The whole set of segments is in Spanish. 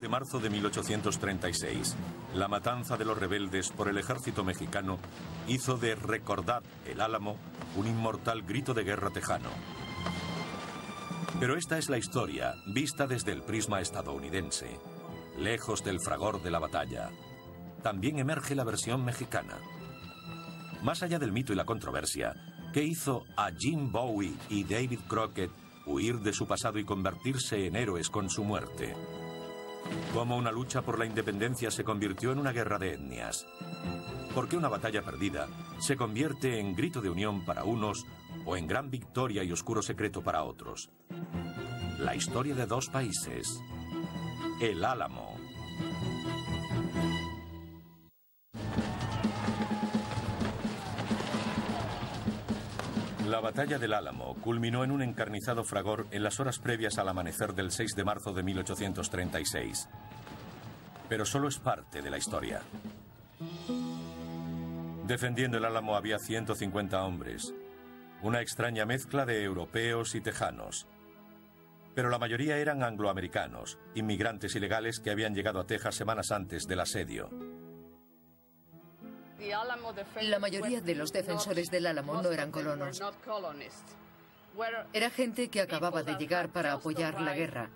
De marzo de 1836, la matanza de los rebeldes por el ejército mexicano hizo de Recordad el Álamo un inmortal grito de guerra tejano. Pero esta es la historia, vista desde el prisma estadounidense, lejos del fragor de la batalla. También emerge la versión mexicana. Más allá del mito y la controversia, ¿qué hizo a Jim Bowie y David Crockett huir de su pasado y convertirse en héroes con su muerte? ¿Cómo una lucha por la independencia se convirtió en una guerra de etnias? ¿Por qué una batalla perdida se convierte en grito de unión para unos o en gran victoria y oscuro secreto para otros? La historia de dos países. El Álamo. La batalla del Álamo culminó en un encarnizado fragor en las horas previas al amanecer del 6 de marzo de 1836. Pero solo es parte de la historia. Defendiendo el Álamo había 150 hombres, una extraña mezcla de europeos y tejanos. Pero la mayoría eran angloamericanos, inmigrantes ilegales que habían llegado a Texas semanas antes del asedio. La mayoría de los defensores del Álamo no eran colonos. Era gente que acababa de llegar para apoyar la guerra,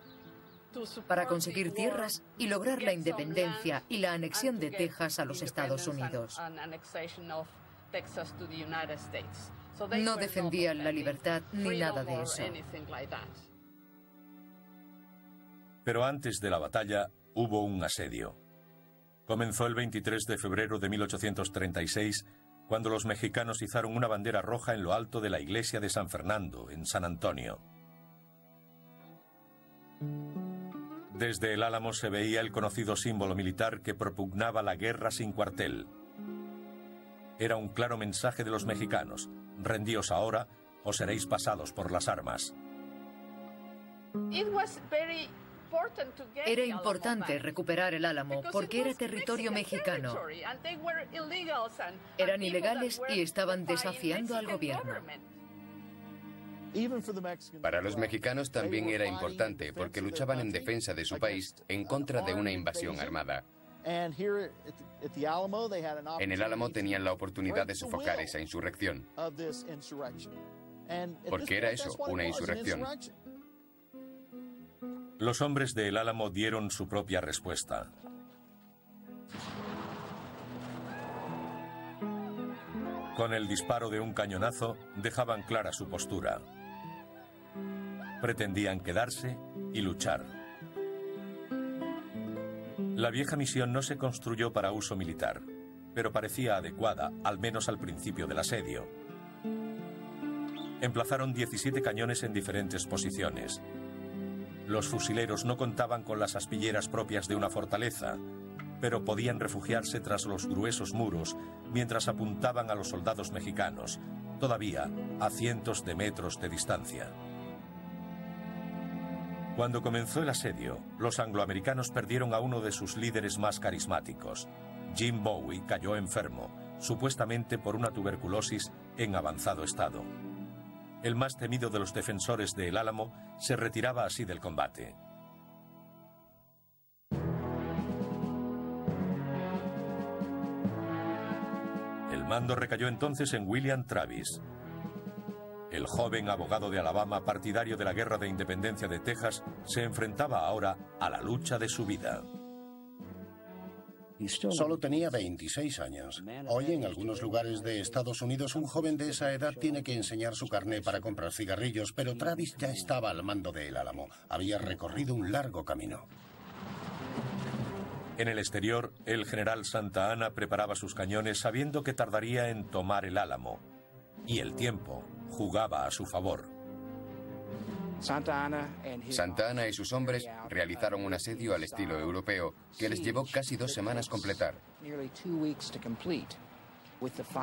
para conseguir tierras y lograr la independencia y la anexión de Texas a los Estados Unidos. No defendían la libertad ni nada de eso. Pero antes de la batalla hubo un asedio. Comenzó el 23 de febrero de 1836, cuando los mexicanos izaron una bandera roja en lo alto de la iglesia de San Fernando, en San Antonio. Desde el Álamo se veía el conocido símbolo militar que propugnaba la guerra sin cuartel. Era un claro mensaje de los mexicanos: rendíos ahora o seréis pasados por las armas. Era importante recuperar el Álamo porque era territorio mexicano. Eran ilegales y estaban desafiando al gobierno. Para los mexicanos también era importante porque luchaban en defensa de su país en contra de una invasión armada. En el Álamo tenían la oportunidad de sofocar esa insurrección. Porque era eso, una insurrección. Los hombres de El Álamo dieron su propia respuesta. Con el disparo de un cañonazo dejaban clara su postura. Pretendían quedarse y luchar. La vieja misión no se construyó para uso militar, pero parecía adecuada, al menos al principio del asedio. Emplazaron 17 cañones en diferentes posiciones. Los fusileros no contaban con las aspilleras propias de una fortaleza, pero podían refugiarse tras los gruesos muros mientras apuntaban a los soldados mexicanos, todavía a cientos de metros de distancia. Cuando comenzó el asedio, los angloamericanos perdieron a uno de sus líderes más carismáticos. Jim Bowie cayó enfermo, supuestamente por una tuberculosis en avanzado estado. El más temido de los defensores de El Álamo se retiraba así del combate. El mando recayó entonces en William Travis. El joven abogado de Alabama, partidario de la Guerra de Independencia de Texas, se enfrentaba ahora a la lucha de su vida. Solo tenía 26 años. Hoy en algunos lugares de Estados Unidos un joven de esa edad tiene que enseñar su carné para comprar cigarrillos, pero Travis ya estaba al mando de El Álamo. Había recorrido un largo camino. En el exterior, el general Santa Anna preparaba sus cañones sabiendo que tardaría en tomar El Álamo. Y el tiempo jugaba a su favor. Santa Anna y sus hombres realizaron un asedio al estilo europeo que les llevó casi 2 semanas completar.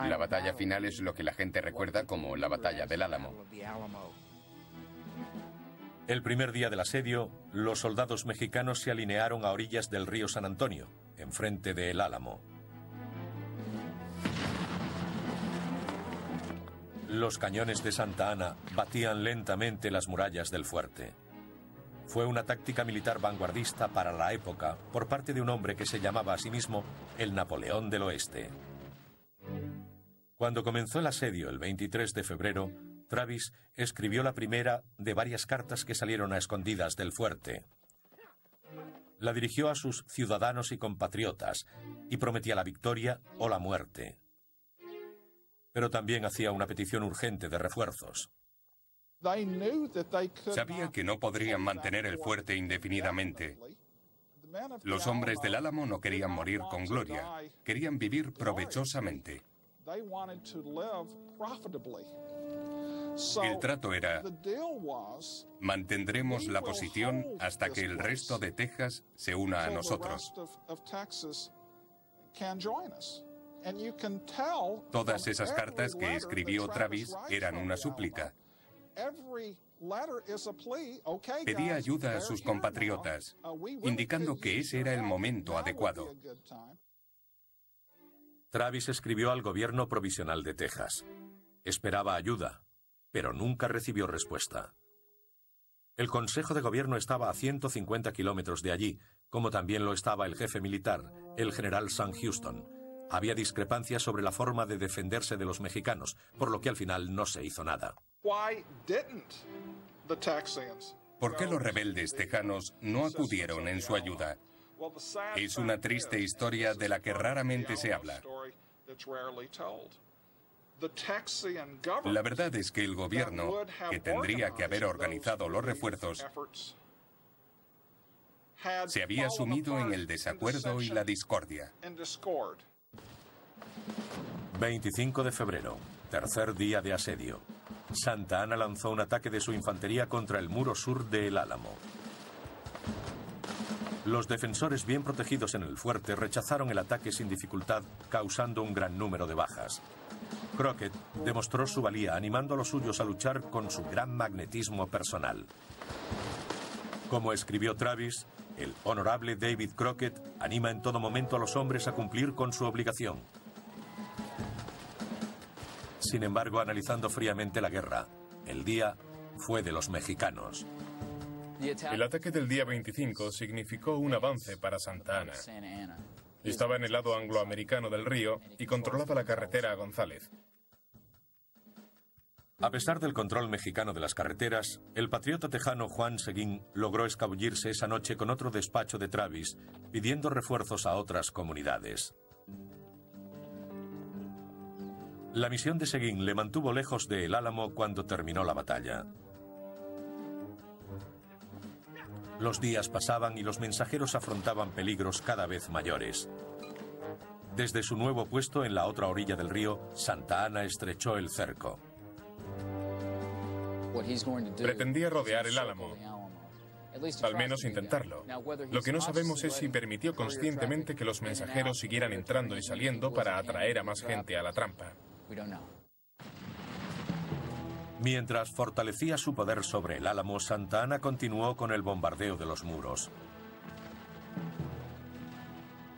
La batalla final es lo que la gente recuerda como la batalla del Álamo. El primer día del asedio, los soldados mexicanos se alinearon a orillas del río San Antonio, enfrente de El Álamo. Los cañones de Santa Anna batían lentamente las murallas del fuerte. Fue una táctica militar vanguardista para la época por parte de un hombre que se llamaba a sí mismo el Napoleón del Oeste. Cuando comenzó el asedio el 23 de febrero, Travis escribió la primera de varias cartas que salieron a escondidas del fuerte. La dirigió a sus ciudadanos y compatriotas y prometía la victoria o la muerte. Pero también hacía una petición urgente de refuerzos. Sabía que no podrían mantener el fuerte indefinidamente. Los hombres del Álamo no querían morir con gloria, querían vivir provechosamente. El trato era: mantendremos la posición hasta que el resto de Texas se una a nosotros. Todas esas cartas que escribió Travis eran una súplica. Pedía ayuda a sus compatriotas, indicando que ese era el momento adecuado. Travis escribió al gobierno provisional de Texas. Esperaba ayuda, pero nunca recibió respuesta. El Consejo de Gobierno estaba a 150 kilómetros de allí, como también lo estaba el jefe militar, el general Sam Houston. Había discrepancias sobre la forma de defenderse de los mexicanos, por lo que al final no se hizo nada. ¿Por qué los rebeldes tejanos no acudieron en su ayuda? Es una triste historia de la que raramente se habla. La verdad es que el gobierno, que tendría que haber organizado los refuerzos, se había sumido en el desacuerdo y la discordia. 25 de febrero, tercer día de asedio. Santa Anna lanzó un ataque de su infantería contra el muro sur de El Álamo. Los defensores bien protegidos en el fuerte rechazaron el ataque sin dificultad, causando un gran número de bajas. Crockett demostró su valía animando a los suyos a luchar con su gran magnetismo personal. Como escribió Travis, el honorable David Crockett anima en todo momento a los hombres a cumplir con su obligación. Sin embargo, analizando fríamente la guerra, el día fue de los mexicanos. El ataque del día 25 significó un avance para Santa Anna. Estaba en el lado angloamericano del río y controlaba la carretera a González. A pesar del control mexicano de las carreteras, el patriota tejano Juan Seguín logró escabullirse esa noche con otro despacho de Travis, pidiendo refuerzos a otras comunidades. La misión de Seguín le mantuvo lejos de El Álamo cuando terminó la batalla. Los días pasaban y los mensajeros afrontaban peligros cada vez mayores. Desde su nuevo puesto en la otra orilla del río, Santa Anna estrechó el cerco. Pretendía rodear El Álamo, al menos intentarlo. Lo que no sabemos es si permitió conscientemente que los mensajeros siguieran entrando y saliendo para atraer a más gente a la trampa. Mientras fortalecía su poder sobre El Álamo, Santa Anna continuó con el bombardeo de los muros.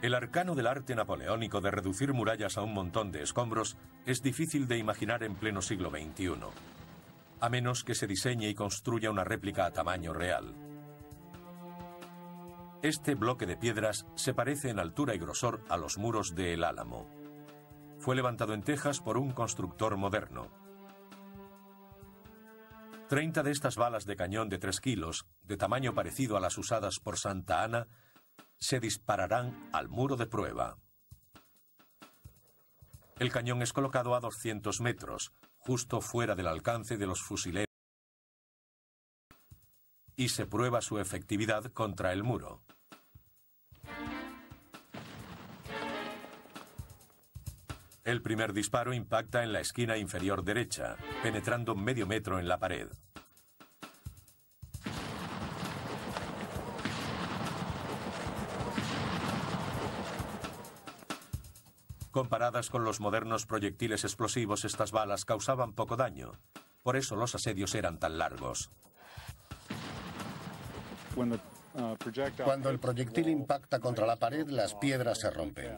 El arcano del arte napoleónico de reducir murallas a un montón de escombros es difícil de imaginar en pleno siglo XXI, a menos que se diseñe y construya una réplica a tamaño real. Este bloque de piedras se parece en altura y grosor a los muros de El Álamo. Fue levantado en Texas por un constructor moderno. 30 de estas balas de cañón de 3 kilos, de tamaño parecido a las usadas por Santa Anna, se dispararán al muro de prueba. El cañón es colocado a 200 metros, justo fuera del alcance de los fusileros, y se prueba su efectividad contra el muro. El primer disparo impacta en la esquina inferior derecha, penetrando medio metro en la pared. Comparadas con los modernos proyectiles explosivos, estas balas causaban poco daño. Por eso los asedios eran tan largos. Cuando el proyectil impacta contra la pared, las piedras se rompen.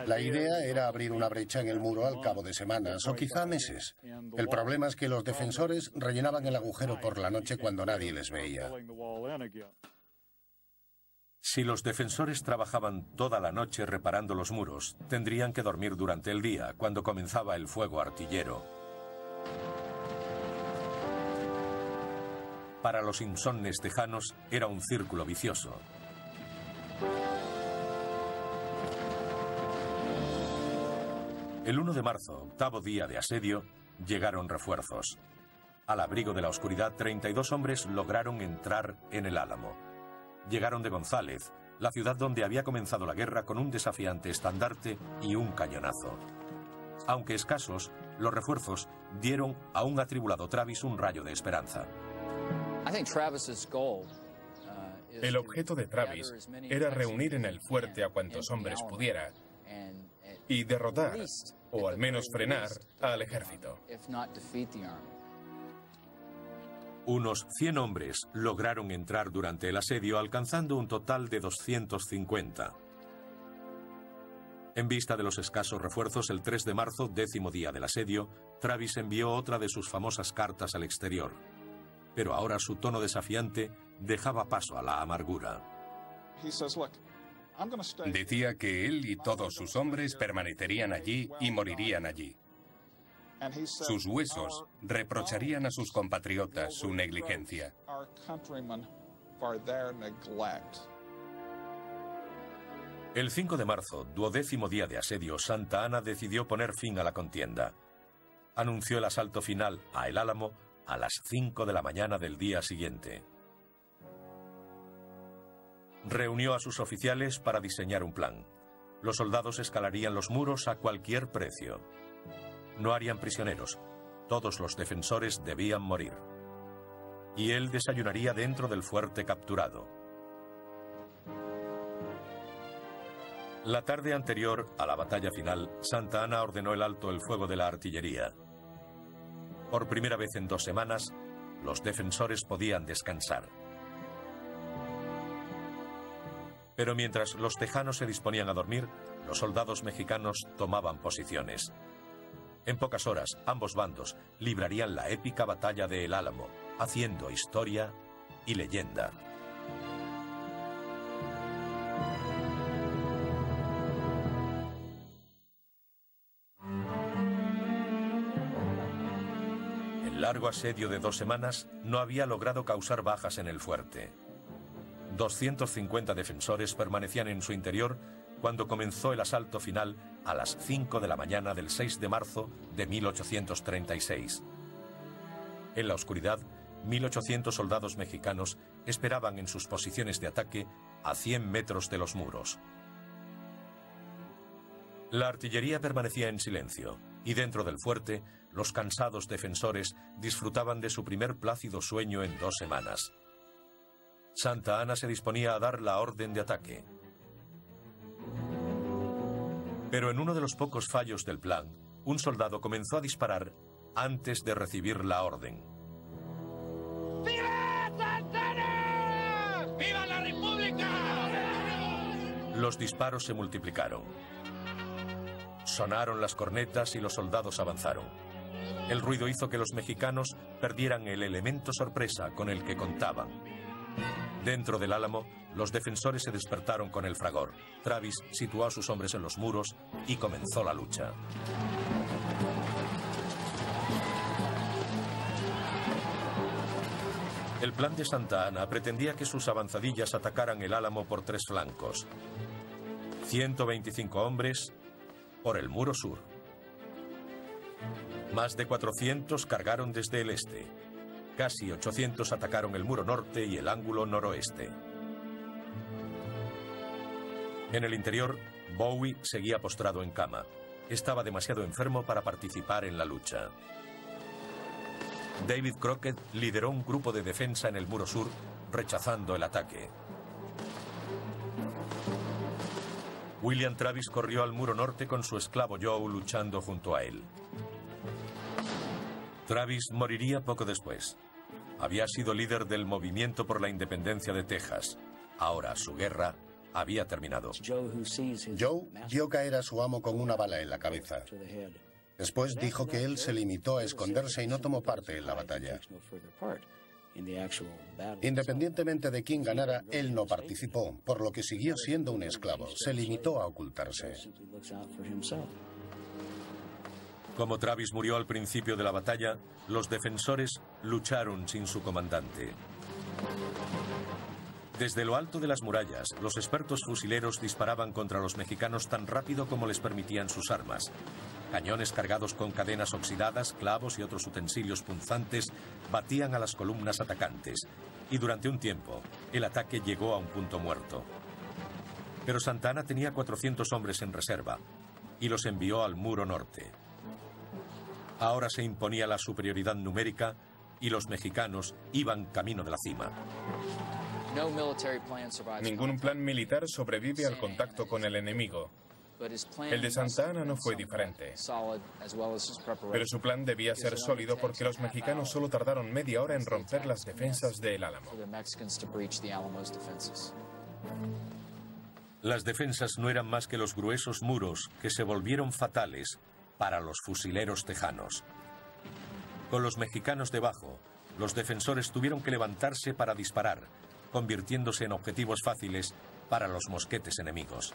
La idea era abrir una brecha en el muro al cabo de semanas o quizá meses. El problema es que los defensores rellenaban el agujero por la noche cuando nadie les veía. Si los defensores trabajaban toda la noche reparando los muros, tendrían que dormir durante el día, cuando comenzaba el fuego artillero. Para los insomnes tejanos era un círculo vicioso. El 1 de marzo, octavo día de asedio, llegaron refuerzos. Al abrigo de la oscuridad, 32 hombres lograron entrar en el Álamo. Llegaron de González, la ciudad donde había comenzado la guerra, con un desafiante estandarte y un cañonazo. Aunque escasos, los refuerzos dieron a un atribulado Travis un rayo de esperanza. El objeto de Travis era reunir en el fuerte a cuantos hombres pudiera y derrotar, o al menos frenar, al ejército. Unos 100 hombres lograron entrar durante el asedio, alcanzando un total de 250. En vista de los escasos refuerzos, el 3 de marzo, 10º día del asedio, Travis envió otra de sus famosas cartas al exterior. Pero ahora su tono desafiante dejaba paso a la amargura. Decía que él y todos sus hombres permanecerían allí y morirían allí. Sus huesos reprocharían a sus compatriotas su negligencia. El 5 de marzo, 12º día de asedio, Santa Anna decidió poner fin a la contienda. Anunció el asalto final a El Álamo a las 5 de la mañana del día siguiente. Reunió a sus oficiales para diseñar un plan. Los soldados escalarían los muros a cualquier precio. No harían prisioneros. Todos los defensores debían morir. Y él desayunaría dentro del fuerte capturado. La tarde anterior a la batalla final, Santa Anna ordenó el alto el fuego de la artillería. Por primera vez en 2 semanas, los defensores podían descansar. Pero mientras los tejanos se disponían a dormir, los soldados mexicanos tomaban posiciones. En pocas horas, ambos bandos librarían la épica batalla de El Álamo, haciendo historia y leyenda. El largo asedio de 2 semanas no había logrado causar bajas en el fuerte. 250 defensores permanecían en su interior cuando comenzó el asalto final a las 5 de la mañana del 6 de marzo de 1836. En la oscuridad, 1.800 soldados mexicanos esperaban en sus posiciones de ataque a 100 metros de los muros. La artillería permanecía en silencio, y dentro del fuerte, los cansados defensores disfrutaban de su primer plácido sueño en 2 semanas. Santa Anna se disponía a dar la orden de ataque. Pero en uno de los pocos fallos del plan, un soldado comenzó a disparar antes de recibir la orden. ¡Viva Santa Anna! ¡Viva la República! Los disparos se multiplicaron. Sonaron las cornetas y los soldados avanzaron. El ruido hizo que los mexicanos perdieran el elemento sorpresa con el que contaban. Dentro del Álamo, los defensores se despertaron con el fragor. Travis situó a sus hombres en los muros y comenzó la lucha. El plan de Santa Anna pretendía que sus avanzadillas atacaran el Álamo por 3 flancos. 125 hombres por el muro sur. Más de 400 cargaron desde el este. Casi 800 atacaron el muro norte y el ángulo noroeste. En el interior, Bowie seguía postrado en cama. Estaba demasiado enfermo para participar en la lucha. David Crockett lideró un grupo de defensa en el muro sur, rechazando el ataque. William Travis corrió al muro norte con su esclavo Joe luchando junto a él. Travis moriría poco después. Había sido líder del movimiento por la independencia de Texas. Ahora su guerra había terminado. Joe vio caer a su amo con una bala en la cabeza. Después dijo que él se limitó a esconderse y no tomó parte en la batalla. Independientemente de quién ganara, él no participó, por lo que siguió siendo un esclavo. Se limitó a ocultarse. Como Travis murió al principio de la batalla, los defensores lucharon sin su comandante. Desde lo alto de las murallas, los expertos fusileros disparaban contra los mexicanos tan rápido como les permitían sus armas. Cañones cargados con cadenas oxidadas, clavos y otros utensilios punzantes batían a las columnas atacantes, y durante un tiempo el ataque llegó a un punto muerto. Pero Santa Anna tenía 400 hombres en reserva y los envió al muro norte. Ahora se imponía la superioridad numérica y los mexicanos iban camino de la cima. Ningún plan militar sobrevive al contacto con el enemigo. El de Santa Anna no fue diferente. Pero su plan debía ser sólido porque los mexicanos solo tardaron media hora en romper las defensas de El Álamo. Las defensas no eran más que los gruesos muros que se volvieron fatales para los fusileros tejanos. Con los mexicanos debajo, los defensores tuvieron que levantarse para disparar, convirtiéndose en objetivos fáciles para los mosquetes enemigos.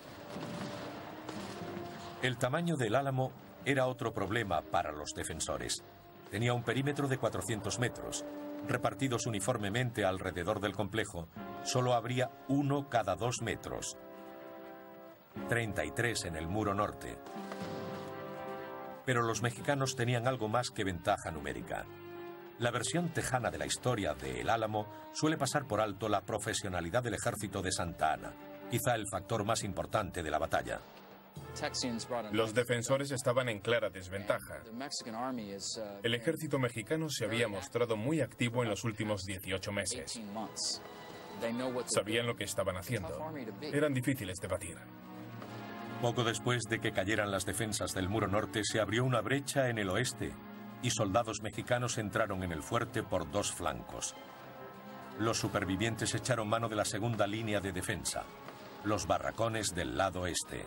El tamaño del Álamo era otro problema para los defensores. Tenía un perímetro de 400 metros. Repartidos uniformemente alrededor del complejo, solo habría uno cada 2 metros. 33 en el muro norte. Pero los mexicanos tenían algo más que ventaja numérica. La versión tejana de la historia de El Álamo suele pasar por alto la profesionalidad del ejército de Santa Anna, quizá el factor más importante de la batalla. Los defensores estaban en clara desventaja. El ejército mexicano se había mostrado muy activo en los últimos 18 meses. Sabían lo que estaban haciendo. Eran difíciles de batir. Poco después de que cayeran las defensas del muro norte, se abrió una brecha en el oeste y soldados mexicanos entraron en el fuerte por 2 flancos. Los supervivientes echaron mano de la segunda línea de defensa, los barracones del lado este.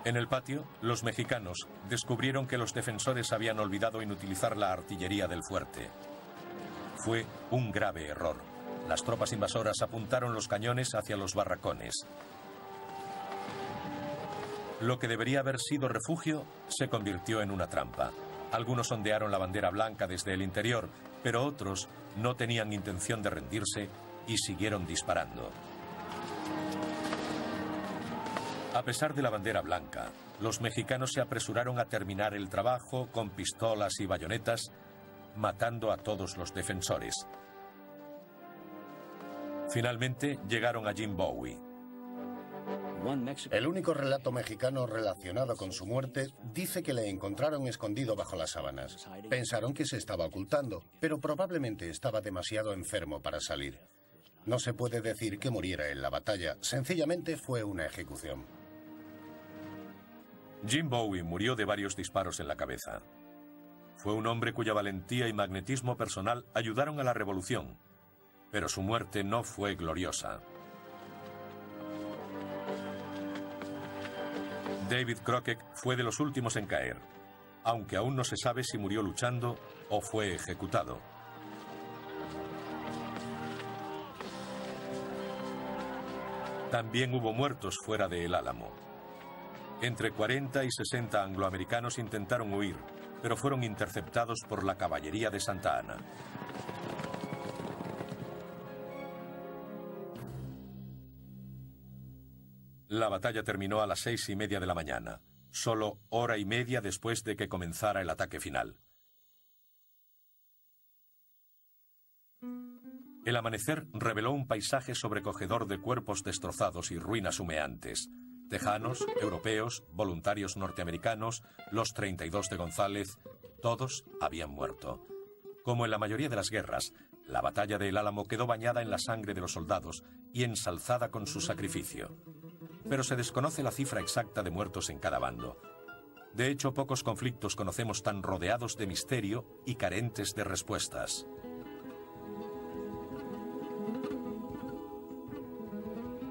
En el patio, los mexicanos descubrieron que los defensores habían olvidado inutilizar la artillería del fuerte. Fue un grave error. Las tropas invasoras apuntaron los cañones hacia los barracones. Lo que debería haber sido refugio se convirtió en una trampa. Algunos ondearon la bandera blanca desde el interior, pero otros no tenían intención de rendirse y siguieron disparando. A pesar de la bandera blanca, los mexicanos se apresuraron a terminar el trabajo con pistolas y bayonetas, matando a todos los defensores. Finalmente llegaron a Jim Bowie. El único relato mexicano relacionado con su muerte dice que le encontraron escondido bajo las sábanas. Pensaron que se estaba ocultando, pero probablemente estaba demasiado enfermo para salir. No se puede decir que muriera en la batalla, sencillamente fue una ejecución. Jim Bowie murió de varios disparos en la cabeza. Fue un hombre cuya valentía y magnetismo personal ayudaron a la revolución, pero su muerte no fue gloriosa. David Crockett fue de los últimos en caer, aunque aún no se sabe si murió luchando o fue ejecutado. También hubo muertos fuera de El Álamo. Entre 40 y 60 angloamericanos intentaron huir, pero fueron interceptados por la caballería de Santa Anna. La batalla terminó a las 6:30 de la mañana, solo hora y media después de que comenzara el ataque final. El amanecer reveló un paisaje sobrecogedor de cuerpos destrozados y ruinas humeantes. Tejanos, europeos, voluntarios norteamericanos, los 32 de González, todos habían muerto. Como en la mayoría de las guerras, la batalla de El Álamo quedó bañada en la sangre de los soldados y ensalzada con su sacrificio. Pero se desconoce la cifra exacta de muertos en cada bando. De hecho, pocos conflictos conocemos tan rodeados de misterio y carentes de respuestas.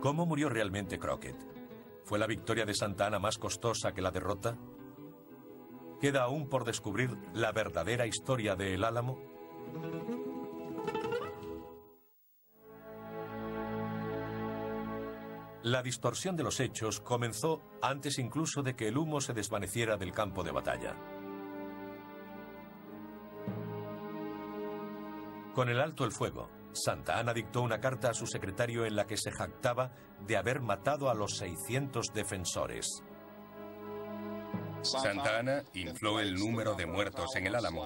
¿Cómo murió realmente Crockett? ¿Fue la victoria de Santa Anna más costosa que la derrota? ¿Queda aún por descubrir la verdadera historia de El Álamo? La distorsión de los hechos comenzó antes incluso de que el humo se desvaneciera del campo de batalla. Con el alto el fuego, Santa Anna dictó una carta a su secretario en la que se jactaba de haber matado a los 600 defensores. Santa Anna infló el número de muertos en el Álamo.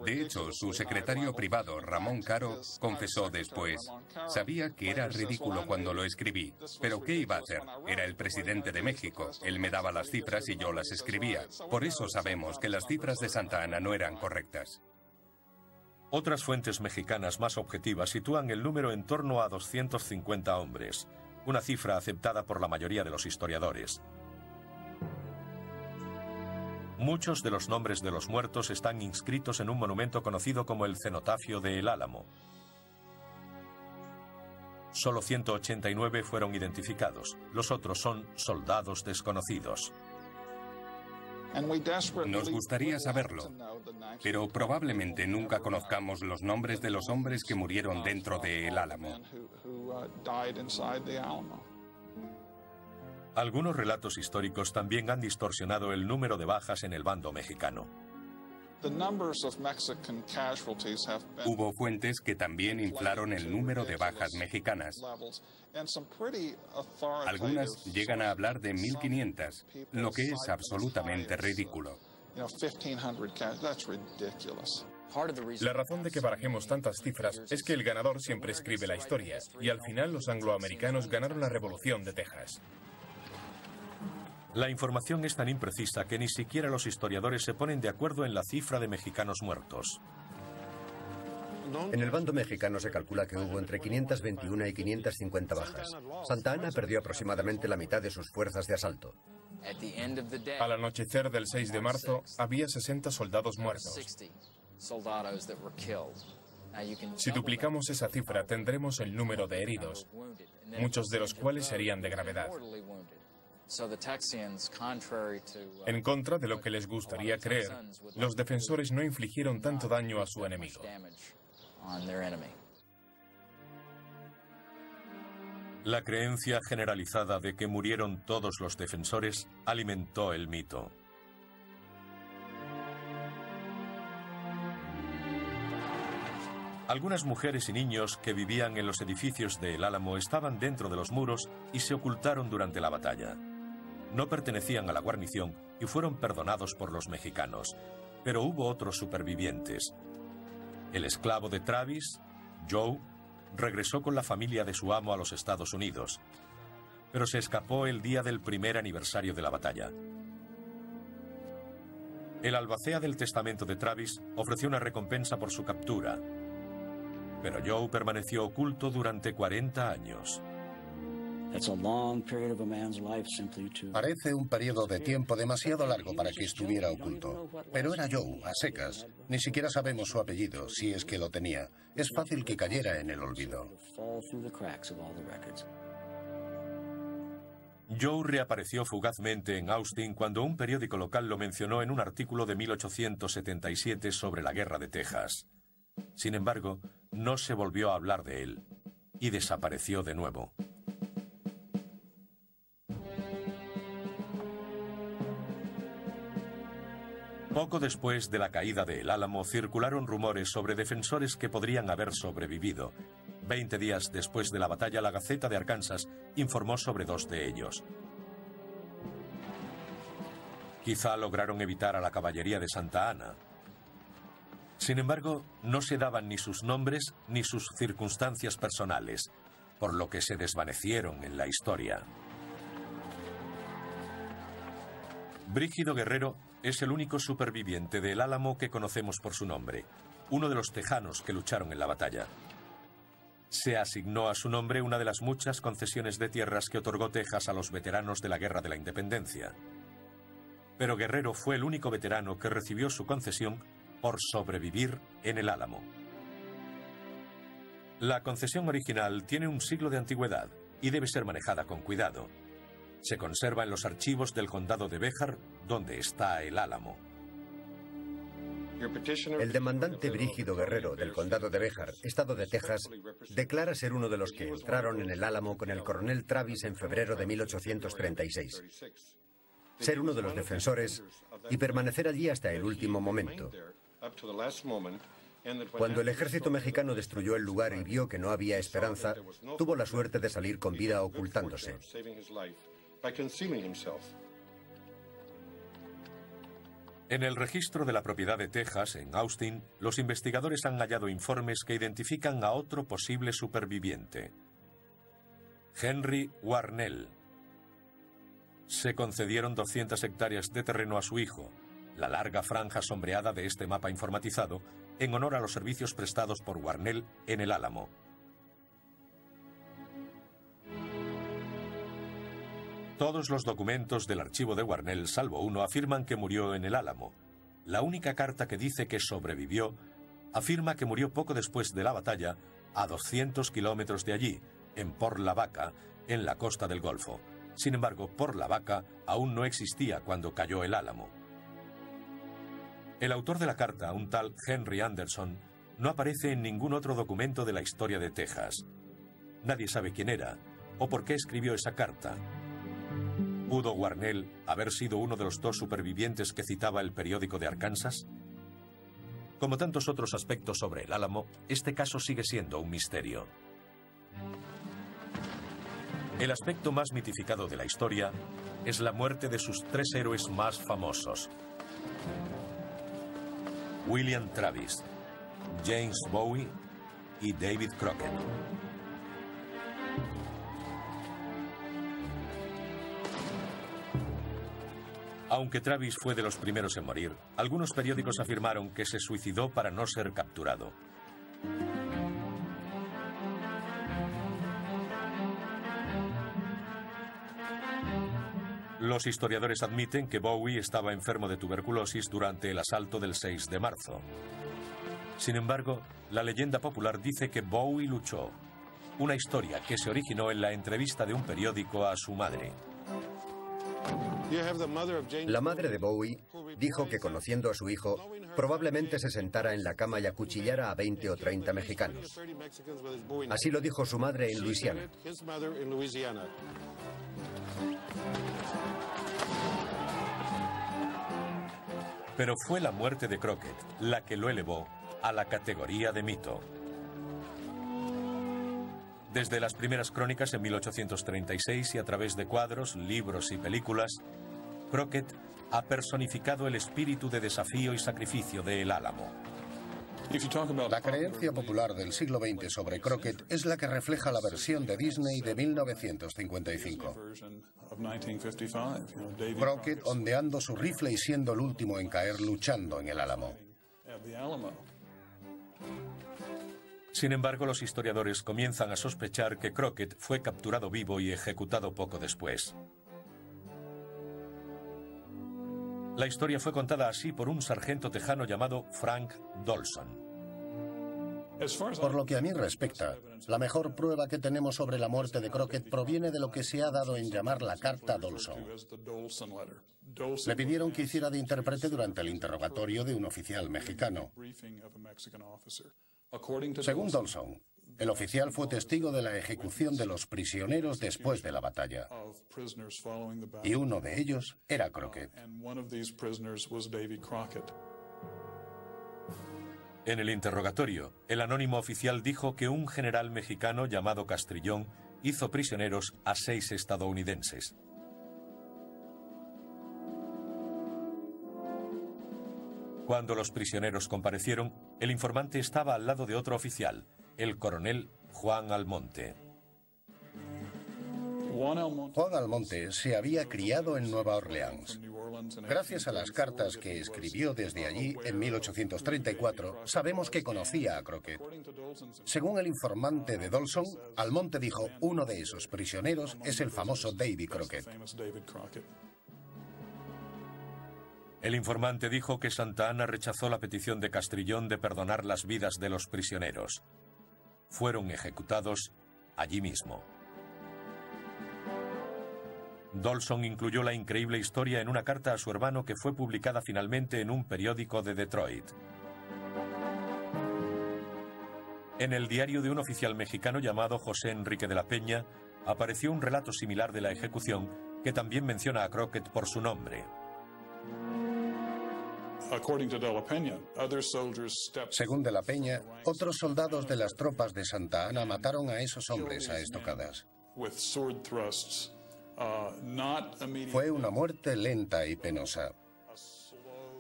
De hecho, su secretario privado, Ramón Caro, confesó después: sabía que era ridículo cuando lo escribí, pero ¿qué iba a hacer? Era el presidente de México, él me daba las cifras y yo las escribía. Por eso sabemos que las cifras de Santa Anna no eran correctas. Otras fuentes mexicanas más objetivas sitúan el número en torno a 250 hombres, una cifra aceptada por la mayoría de los historiadores. Muchos de los nombres de los muertos están inscritos en un monumento conocido como el Cenotafio de El Álamo. Solo 189 fueron identificados, los otros son soldados desconocidos. Nos gustaría saberlo, pero probablemente nunca conozcamos los nombres de los hombres que murieron dentro de El Álamo. Algunos relatos históricos también han distorsionado el número de bajas en el bando mexicano. Hubo fuentes que también inflaron el número de bajas mexicanas. Algunas llegan a hablar de 1.500, lo que es absolutamente ridículo. La razón de que barajemos tantas cifras es que el ganador siempre escribe la historia, y al final los angloamericanos ganaron la Revolución de Texas. La información es tan imprecisa que ni siquiera los historiadores se ponen de acuerdo en la cifra de mexicanos muertos. En el bando mexicano se calcula que hubo entre 521 y 550 bajas. Santa Anna perdió aproximadamente la mitad de sus fuerzas de asalto. Al anochecer del 6 de marzo, había 60 soldados muertos. Si duplicamos esa cifra, tendremos el número de heridos, muchos de los cuales serían de gravedad. En contra de lo que les gustaría creer, los defensores no infligieron tanto daño a su enemigo. La creencia generalizada de que murieron todos los defensores alimentó el mito. Algunas mujeres y niños que vivían en los edificios de El Álamo estaban dentro de los muros y se ocultaron durante la batalla. No pertenecían a la guarnición y fueron perdonados por los mexicanos, pero hubo otros supervivientes. El esclavo de Travis, Joe, regresó con la familia de su amo a los Estados Unidos, pero se escapó el día del primer aniversario de la batalla. El albacea del testamento de Travis ofreció una recompensa por su captura, pero Joe permaneció oculto durante 40 años. Parece un periodo de tiempo demasiado largo para que estuviera oculto. Pero era Joe, a secas. Ni siquiera sabemos su apellido, si es que lo tenía. Es fácil que cayera en el olvido. Joe reapareció fugazmente en Austin cuando un periódico local lo mencionó en un artículo de 1877 sobre la Guerra de Texas. Sin embargo, no se volvió a hablar de él y desapareció de nuevo. Poco después de la caída de El Álamo, circularon rumores sobre defensores que podrían haber sobrevivido. 20 días después de la batalla, la Gaceta de Arkansas informó sobre 2 de ellos. Quizá lograron evitar a la caballería de Santa Anna. Sin embargo, no se daban ni sus nombres ni sus circunstancias personales, por lo que se desvanecieron en la historia. Brígido Guerrero es el único superviviente de El Álamo que conocemos por su nombre, uno de los tejanos que lucharon en la batalla. Se asignó a su nombre una de las muchas concesiones de tierras que otorgó Texas a los veteranos de la Guerra de la Independencia. Pero Guerrero fue el único veterano que recibió su concesión por sobrevivir en El Álamo. La concesión original tiene un siglo de antigüedad y debe ser manejada con cuidado. Se conserva en los archivos del condado de Béjar, donde está el Álamo. El demandante Brígido Guerrero del condado de Béjar, estado de Texas, declara ser uno de los que entraron en el Álamo con el coronel Travis en febrero de 1836. Ser uno de los defensores y permanecer allí hasta el último momento. Cuando el ejército mexicano destruyó el lugar y vio que no había esperanza, tuvo la suerte de salir con vida ocultándose. En el registro de la propiedad de Texas, en Austin, los investigadores han hallado informes que identifican a otro posible superviviente. Henry Warnell. Se concedieron 200 hectáreas de terreno a su hijo, la larga franja sombreada de este mapa informatizado, en honor a los servicios prestados por Warnell en el Álamo. Todos los documentos del archivo de Warnell, salvo uno, afirman que murió en el Álamo. La única carta que dice que sobrevivió afirma que murió poco después de la batalla a 200 kilómetros de allí, en Port Lavaca, en la costa del Golfo. Sin embargo, Port Lavaca aún no existía cuando cayó el Álamo. El autor de la carta, un tal Henry Anderson, no aparece en ningún otro documento de la historia de Texas. Nadie sabe quién era o por qué escribió esa carta. ¿Pudo Warnell haber sido uno de los dos supervivientes que citaba el periódico de Arkansas? Como tantos otros aspectos sobre el Álamo, este caso sigue siendo un misterio. El aspecto más mitificado de la historia es la muerte de sus tres héroes más famosos: William Travis, James Bowie y David Crockett. Aunque Travis fue de los primeros en morir, algunos periódicos afirmaron que se suicidó para no ser capturado. Los historiadores admiten que Bowie estaba enfermo de tuberculosis durante el asalto del 6 de marzo. Sin embargo, la leyenda popular dice que Bowie luchó, una historia que se originó en la entrevista de un periódico a su madre. La madre de Bowie dijo que, conociendo a su hijo, probablemente se sentara en la cama y acuchillara a 20 o 30 mexicanos. Así lo dijo su madre en Luisiana. Pero fue la muerte de Crockett la que lo elevó a la categoría de mito. Desde las primeras crónicas en 1836 y a través de cuadros, libros y películas, Crockett ha personificado el espíritu de desafío y sacrificio de El Álamo. La creencia popular del siglo XX sobre Crockett es la que refleja la versión de Disney de 1955. Crockett ondeando su rifle y siendo el último en caer luchando en El Álamo. Sin embargo, los historiadores comienzan a sospechar que Crockett fue capturado vivo y ejecutado poco después. La historia fue contada así por un sargento tejano llamado Frank Dolson. Por lo que a mí respecta, la mejor prueba que tenemos sobre la muerte de Crockett proviene de lo que se ha dado en llamar la carta Dolson. Le pidieron que hiciera de intérprete durante el interrogatorio de un oficial mexicano. Según Dolson, el oficial fue testigo de la ejecución de los prisioneros después de la batalla. Y uno de ellos era Crockett. En el interrogatorio, el anónimo oficial dijo que un general mexicano llamado Castrillón hizo prisioneros a 6 estadounidenses. Cuando los prisioneros comparecieron, el informante estaba al lado de otro oficial, el coronel Juan Almonte. Juan Almonte se había criado en Nueva Orleans. Gracias a las cartas que escribió desde allí en 1834, sabemos que conocía a Crockett. Según el informante de Dolson, Almonte dijo: uno de esos prisioneros es el famoso David Crockett. El informante dijo que Santa Anna rechazó la petición de Castrillón de perdonar las vidas de los prisioneros. Fueron ejecutados allí mismo. Dolson incluyó la increíble historia en una carta a su hermano que fue publicada finalmente en un periódico de Detroit. En el diario de un oficial mexicano llamado José Enrique de la Peña apareció un relato similar de la ejecución que también menciona a Crockett por su nombre. Según de la Peña, otros soldados de las tropas de Santa Anna mataron a esos hombres a estocadas. Fue una muerte lenta y penosa,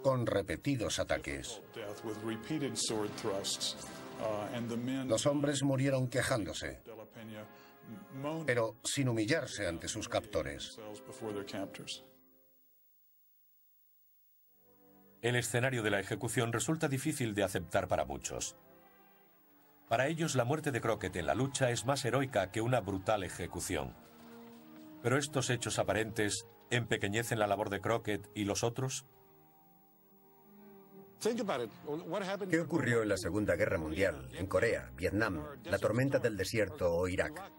con repetidos ataques. Los hombres murieron quejándose, pero sin humillarse ante sus captores. El escenario de la ejecución resulta difícil de aceptar para muchos. Para ellos, la muerte de Crockett en la lucha es más heroica que una brutal ejecución. Pero estos hechos aparentes empequeñecen la labor de Crockett y los otros. ¿Qué ocurrió en la Segunda Guerra Mundial, en Corea, Vietnam, la tormenta del desierto o Irak?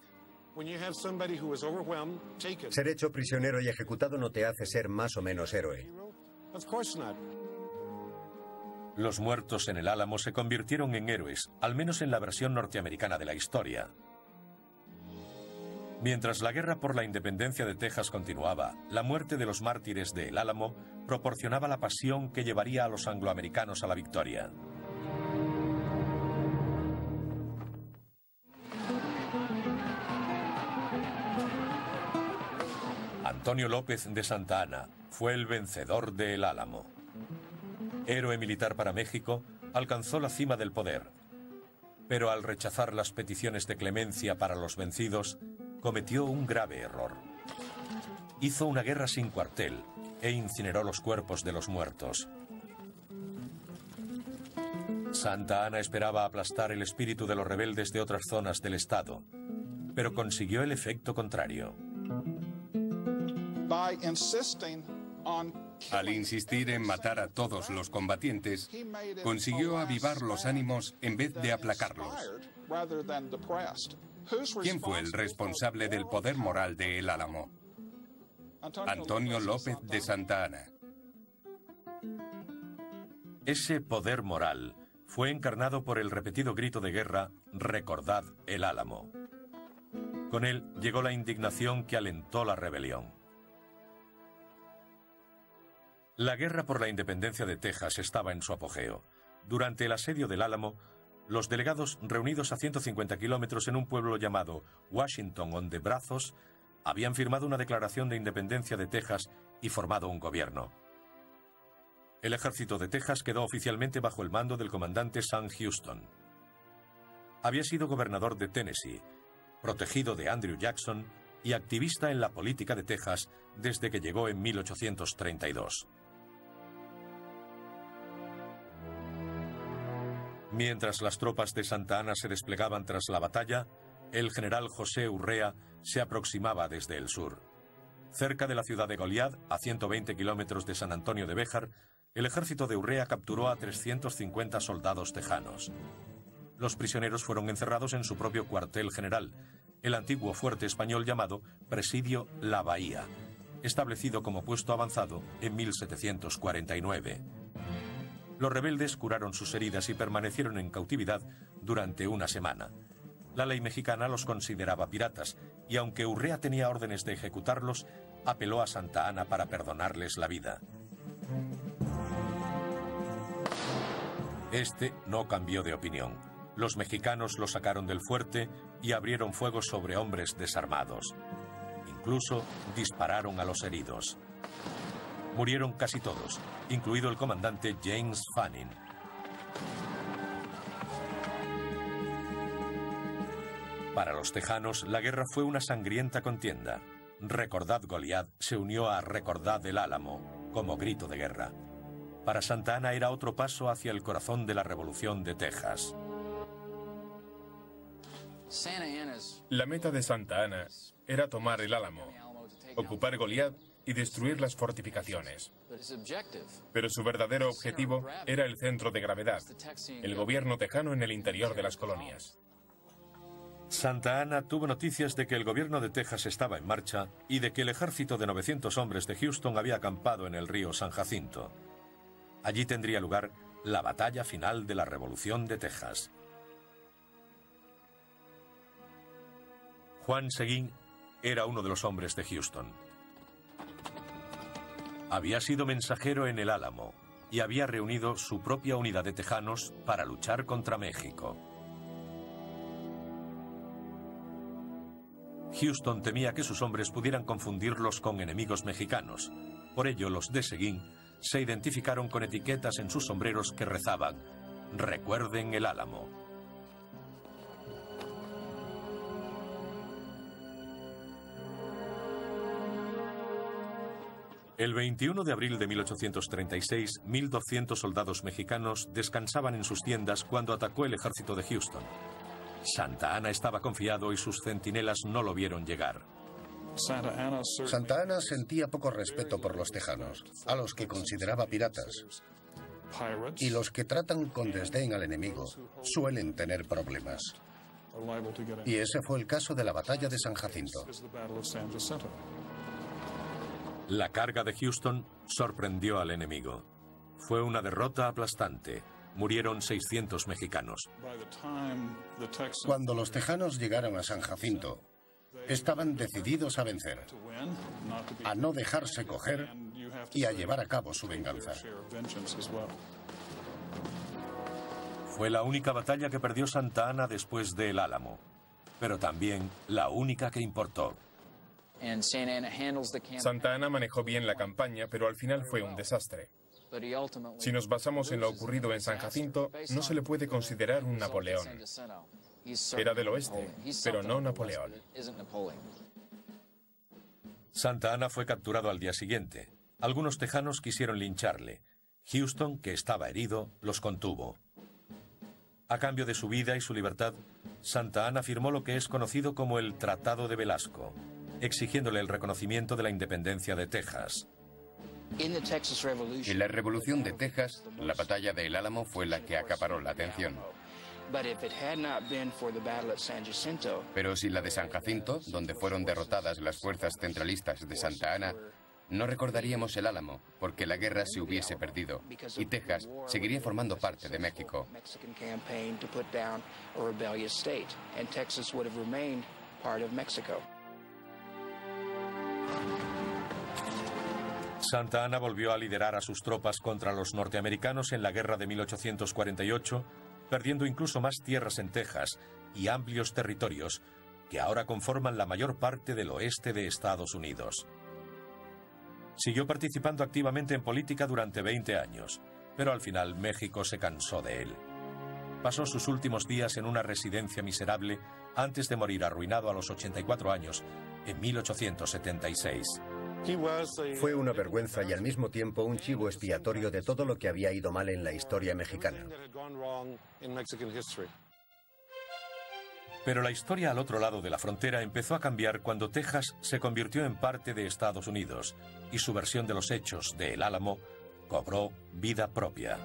Ser hecho prisionero y ejecutado no te hace ser más o menos héroe. Los muertos en el Álamo se convirtieron en héroes, al menos en la versión norteamericana de la historia. Mientras la guerra por la independencia de Texas continuaba, la muerte de los mártires de El Álamo proporcionaba la pasión que llevaría a los angloamericanos a la victoria. Antonio López de Santa Anna fue el vencedor de El Álamo. Héroe militar para México, alcanzó la cima del poder. Pero al rechazar las peticiones de clemencia para los vencidos, cometió un grave error. Hizo una guerra sin cuartel e incineró los cuerpos de los muertos. Santa Anna esperaba aplastar el espíritu de los rebeldes de otras zonas del estado, pero consiguió el efecto contrario. Al insistir en matar a todos los combatientes, consiguió avivar los ánimos en vez de aplacarlos. ¿Quién fue el responsable del poder moral de El Álamo? Antonio López de Santa Anna. Ese poder moral fue encarnado por el repetido grito de guerra «Recordad El Álamo». Con él llegó la indignación que alentó la rebelión. La guerra por la independencia de Texas estaba en su apogeo. Durante el asedio del Álamo, los delegados reunidos a 150 kilómetros en un pueblo llamado Washington on the Brazos habían firmado una declaración de independencia de Texas y formado un gobierno. El ejército de Texas quedó oficialmente bajo el mando del comandante Sam Houston. Había sido gobernador de Tennessee, protegido de Andrew Jackson y activista en la política de Texas desde que llegó en 1832. Mientras las tropas de Santa Anna se desplegaban tras la batalla, el general José Urrea se aproximaba desde el sur. Cerca de la ciudad de Goliad, a 120 kilómetros de San Antonio de Béjar, el ejército de Urrea capturó a 350 soldados tejanos. Los prisioneros fueron encerrados en su propio cuartel general, el antiguo fuerte español llamado Presidio La Bahía, establecido como puesto avanzado en 1749. Los rebeldes curaron sus heridas y permanecieron en cautividad durante una semana. La ley mexicana los consideraba piratas, y aunque Urrea tenía órdenes de ejecutarlos, apeló a Santa Anna para perdonarles la vida. Este no cambió de opinión. Los mexicanos lo sacaron del fuerte y abrieron fuego sobre hombres desarmados. Incluso dispararon a los heridos. Murieron casi todos, incluido el comandante James Fanning. Para los tejanos, la guerra fue una sangrienta contienda. Recordad Goliad se unió a Recordad el Álamo como grito de guerra. Para Santa Anna era otro paso hacia el corazón de la Revolución de Texas. La meta de Santa Anna era tomar el Álamo, ocupar Goliad y destruir las fortificaciones. Pero su verdadero objetivo era el centro de gravedad, el gobierno tejano en el interior de las colonias. Santa Ana tuvo noticias de que el gobierno de Texas estaba en marcha y de que el ejército de 900 hombres de Houston había acampado en el río San Jacinto. Allí tendría lugar la batalla final de la Revolución de Texas. Juan Seguin era uno de los hombres de Houston. Había sido mensajero en el Álamo y había reunido su propia unidad de tejanos para luchar contra México. Houston temía que sus hombres pudieran confundirlos con enemigos mexicanos. Por ello, los de Seguin se identificaron con etiquetas en sus sombreros que rezaban: "Recuerden el Álamo". El 21 de abril de 1836, 1.200 soldados mexicanos descansaban en sus tiendas cuando atacó el ejército de Houston. Santa Ana estaba confiado y sus centinelas no lo vieron llegar. Santa Ana sentía poco respeto por los tejanos, a los que consideraba piratas. Y los que tratan con desdén al enemigo suelen tener problemas. Y ese fue el caso de la batalla de San Jacinto. La carga de Houston sorprendió al enemigo. Fue una derrota aplastante. Murieron 600 mexicanos. Cuando los tejanos llegaron a San Jacinto, estaban decididos a vencer, a no dejarse coger y a llevar a cabo su venganza. Fue la única batalla que perdió Santa Ana después del Álamo, pero también la única que importó. Santa Ana manejó bien la campaña, pero al final fue un desastre. Si nos basamos en lo ocurrido en San Jacinto, no se le puede considerar un Napoleón. Era del oeste, pero no Napoleón. Santa Ana fue capturado al día siguiente. Algunos tejanos quisieron lincharle. Houston, que estaba herido, los contuvo. A cambio de su vida y su libertad, Santa Ana firmó lo que es conocido como el Tratado de Velasco, exigiéndole el reconocimiento de la independencia de Texas. En la Revolución de Texas, la batalla de El Álamo fue la que acaparó la atención. Pero si la de San Jacinto, donde fueron derrotadas las fuerzas centralistas de Santa Ana, no recordaríamos El Álamo, porque la guerra se hubiese perdido y Texas seguiría formando parte de México. Santa Ana volvió a liderar a sus tropas contra los norteamericanos en la guerra de 1848, perdiendo incluso más tierras en Texas y amplios territorios que ahora conforman la mayor parte del oeste de Estados Unidos. Siguió participando activamente en política durante 20 años, pero al final México se cansó de él. Pasó sus últimos días en una residencia miserable antes de morir arruinado a los 84 años en 1876. Fue una vergüenza y al mismo tiempo un chivo expiatorio de todo lo que había ido mal en la historia mexicana. Pero la historia al otro lado de la frontera empezó a cambiar cuando Texas se convirtió en parte de Estados Unidos y su versión de los hechos de El Álamo cobró vida propia.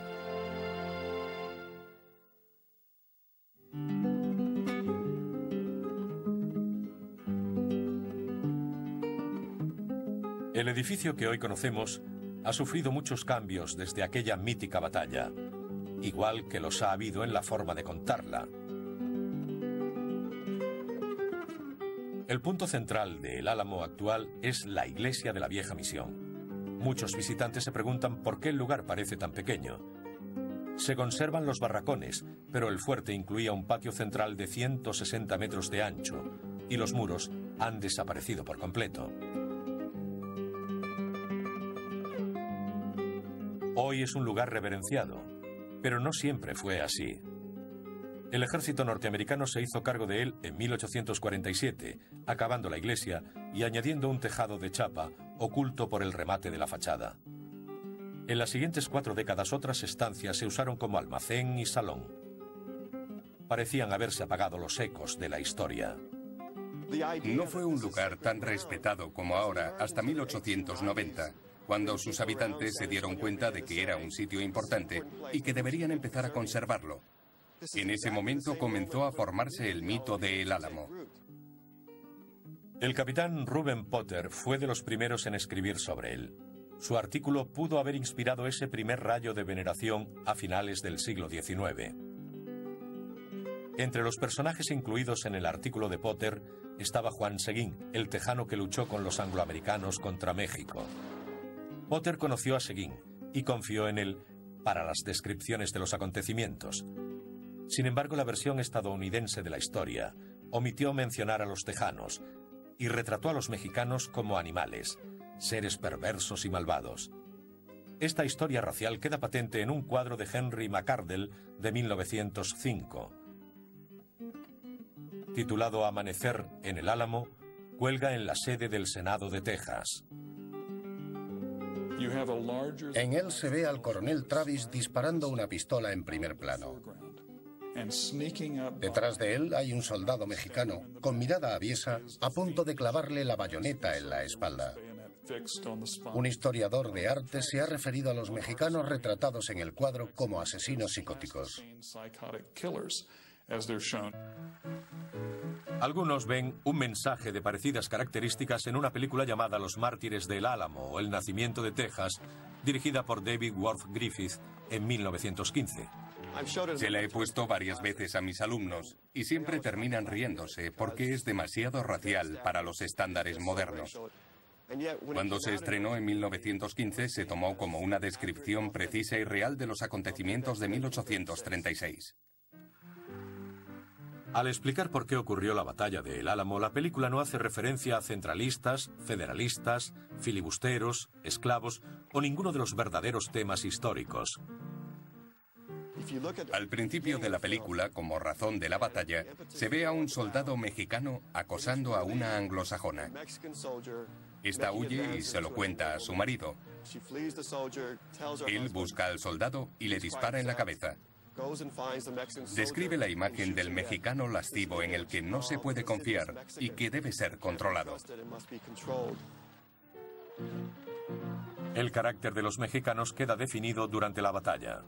El edificio que hoy conocemos ha sufrido muchos cambios desde aquella mítica batalla, igual que los ha habido en la forma de contarla. El punto central de El Álamo actual es la iglesia de la Vieja Misión. Muchos visitantes se preguntan por qué el lugar parece tan pequeño. Se conservan los barracones, pero el fuerte incluía un patio central de 160 metros de ancho y los muros han desaparecido por completo. Hoy es un lugar reverenciado, pero no siempre fue así. El ejército norteamericano se hizo cargo de él en 1847, acabando la iglesia y añadiendo un tejado de chapa oculto por el remate de la fachada. En las siguientes 4 décadas otras estancias se usaron como almacén y salón. Parecían haberse apagado los ecos de la historia. No fue un lugar tan respetado como ahora hasta 1890. Cuando sus habitantes se dieron cuenta de que era un sitio importante y que deberían empezar a conservarlo. En ese momento comenzó a formarse el mito de El Álamo. El capitán Reuben Potter fue de los primeros en escribir sobre él. Su artículo pudo haber inspirado ese primer rayo de veneración a finales del siglo XIX. Entre los personajes incluidos en el artículo de Potter estaba Juan Seguín, el tejano que luchó con los angloamericanos contra México. Potter conoció a Seguín y confió en él para las descripciones de los acontecimientos. Sin embargo, la versión estadounidense de la historia omitió mencionar a los tejanos y retrató a los mexicanos como animales, seres perversos y malvados. Esta historia racial queda patente en un cuadro de Henry McArdle de 1905. Titulado Amanecer en el Álamo, cuelga en la sede del Senado de Texas. En él se ve al coronel Travis disparando una pistola en primer plano. Detrás de él hay un soldado mexicano, con mirada aviesa, a punto de clavarle la bayoneta en la espalda. Un historiador de arte se ha referido a los mexicanos retratados en el cuadro como asesinos psicóticos. Algunos ven un mensaje de parecidas características en una película llamada Los Mártires del Álamo o El Nacimiento de Texas, dirigida por David Worth Griffith en 1915. Se la he puesto varias veces a mis alumnos y siempre terminan riéndose porque es demasiado racial para los estándares modernos. Cuando se estrenó en 1915 se tomó como una descripción precisa y real de los acontecimientos de 1836. Al explicar por qué ocurrió la batalla de El Álamo, la película no hace referencia a centralistas, federalistas, filibusteros, esclavos o ninguno de los verdaderos temas históricos. Al principio de la película, como razón de la batalla, se ve a un soldado mexicano acosando a una anglosajona. Esta huye y se lo cuenta a su marido. Él busca al soldado y le dispara en la cabeza. Describe la imagen del mexicano lascivo en el que no se puede confiar y que debe ser controlado. El carácter de los mexicanos queda definido durante la batalla.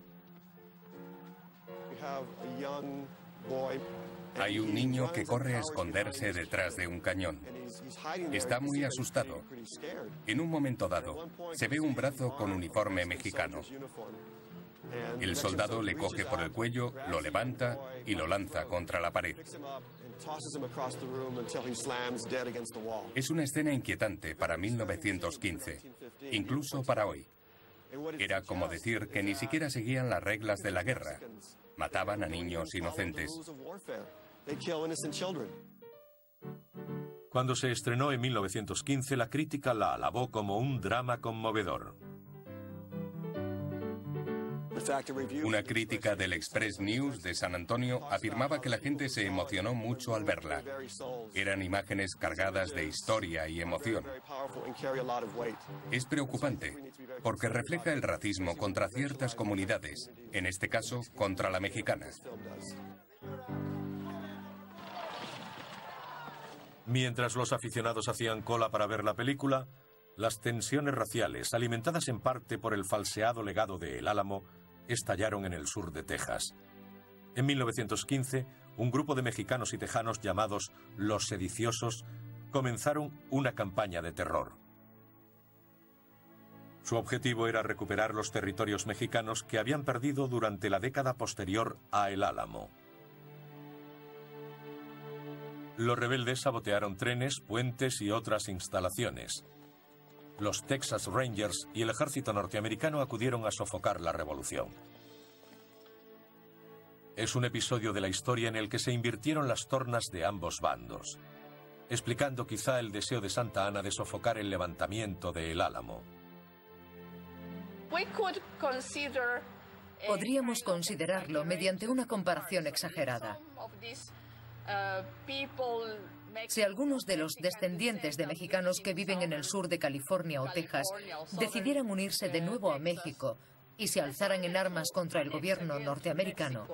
Hay un niño que corre a esconderse detrás de un cañón. Está muy asustado. En un momento dado, se ve un brazo con uniforme mexicano. El soldado le coge por el cuello, lo levanta y lo lanza contra la pared. Es una escena inquietante para 1915, incluso para hoy. Era como decir que ni siquiera seguían las reglas de la guerra. Mataban a niños inocentes. Cuando se estrenó en 1915, la crítica la alabó como un drama conmovedor. Una crítica del Express News de San Antonio afirmaba que la gente se emocionó mucho al verla. Eran imágenes cargadas de historia y emoción. Es preocupante, porque refleja el racismo contra ciertas comunidades, en este caso contra la mexicana. Mientras los aficionados hacían cola para ver la película, las tensiones raciales, alimentadas en parte por el falseado legado de El Álamo, estallaron en el sur de Texas. En 1915, un grupo de mexicanos y tejanos llamados Los Sediciosos comenzaron una campaña de terror. Su objetivo era recuperar los territorios mexicanos que habían perdido durante la década posterior a El Álamo. Los rebeldes sabotearon trenes, puentes y otras instalaciones. Los Texas Rangers y el ejército norteamericano acudieron a sofocar la revolución. Es un episodio de la historia en el que se invirtieron las tornas de ambos bandos, explicando quizá el deseo de Santa Anna de sofocar el levantamiento de El Álamo. Podríamos considerarlo mediante una comparación exagerada. Si algunos de los descendientes de mexicanos que viven en el sur de California o Texas decidieran unirse de nuevo a México y se alzaran en armas contra el gobierno norteamericano,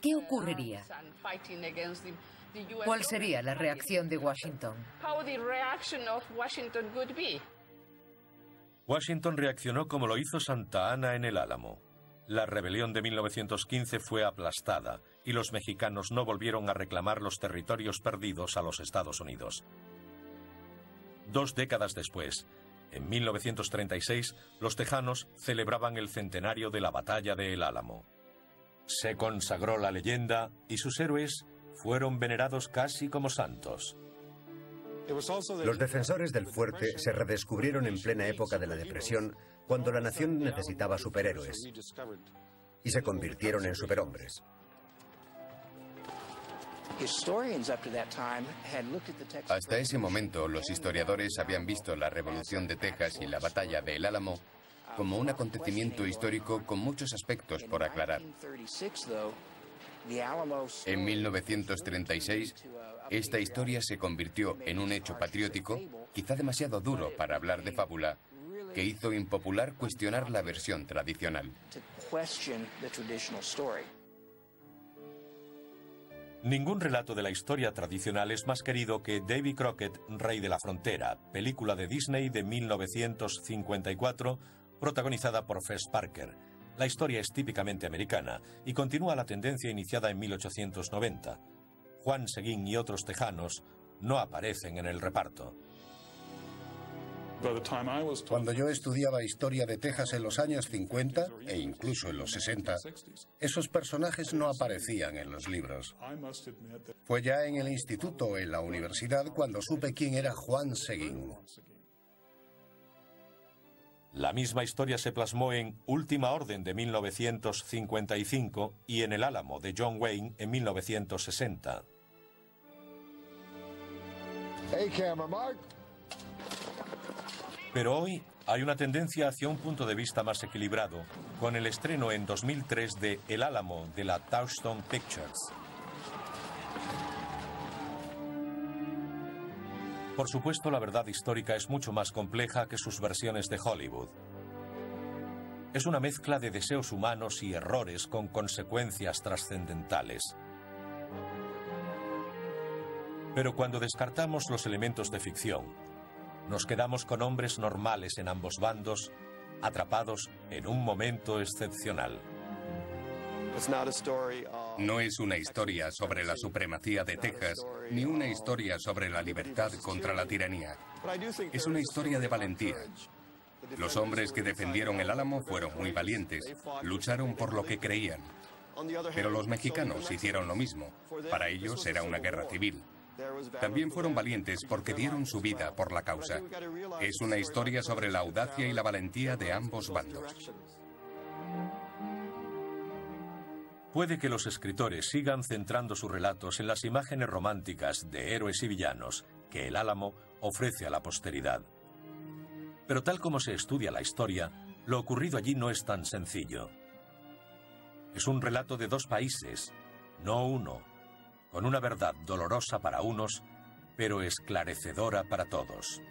¿qué ocurriría? ¿Cuál sería la reacción de Washington? Washington reaccionó como lo hizo Santa Anna en El Álamo. La rebelión de 1915 fue aplastada y los mexicanos no volvieron a reclamar los territorios perdidos a los Estados Unidos. 2 décadas después, en 1936, los tejanos celebraban el centenario de la batalla de El Álamo. Se consagró la leyenda y sus héroes fueron venerados casi como santos. Los defensores del fuerte se redescubrieron en plena época de la Depresión, cuando la nación necesitaba superhéroes, y se convirtieron en superhombres. Hasta ese momento, los historiadores habían visto la Revolución de Texas y la Batalla de El Álamo como un acontecimiento histórico con muchos aspectos por aclarar. En 1936, esta historia se convirtió en un hecho patriótico, quizá demasiado duro para hablar de fábula, que hizo impopular cuestionar la versión tradicional. Ningún relato de la historia tradicional es más querido que Davy Crockett, Rey de la Frontera, película de Disney de 1954, protagonizada por Fess Parker. La historia es típicamente americana y continúa la tendencia iniciada en 1890. Juan Seguín y otros tejanos no aparecen en el reparto. Cuando yo estudiaba historia de Texas en los años 50 e incluso en los 60, esos personajes no aparecían en los libros. Fue ya en el instituto o en la universidad cuando supe quién era Juan Seguín. La misma historia se plasmó en Última Orden de 1955 y en El Álamo de John Wayne en 1960. Pero hoy hay una tendencia hacia un punto de vista más equilibrado, con el estreno en 2003 de El Álamo de la Touchstone Pictures. Por supuesto, la verdad histórica es mucho más compleja que sus versiones de Hollywood. Es una mezcla de deseos humanos y errores con consecuencias trascendentales. Pero cuando descartamos los elementos de ficción, nos quedamos con hombres normales en ambos bandos, atrapados en un momento excepcional. No es una historia sobre la supremacía de Texas, ni una historia sobre la libertad contra la tiranía. Es una historia de valentía. Los hombres que defendieron El Álamo fueron muy valientes, lucharon por lo que creían. Pero los mexicanos hicieron lo mismo. Para ellos era una guerra civil. También fueron valientes porque dieron su vida por la causa. Es una historia sobre la audacia y la valentía de ambos bandos. Puede que los escritores sigan centrando sus relatos en las imágenes románticas de héroes y villanos que El Álamo ofrece a la posteridad. Pero tal como se estudia la historia, lo ocurrido allí no es tan sencillo. Es un relato de 2 países, no uno, con una verdad dolorosa para unos, pero esclarecedora para todos.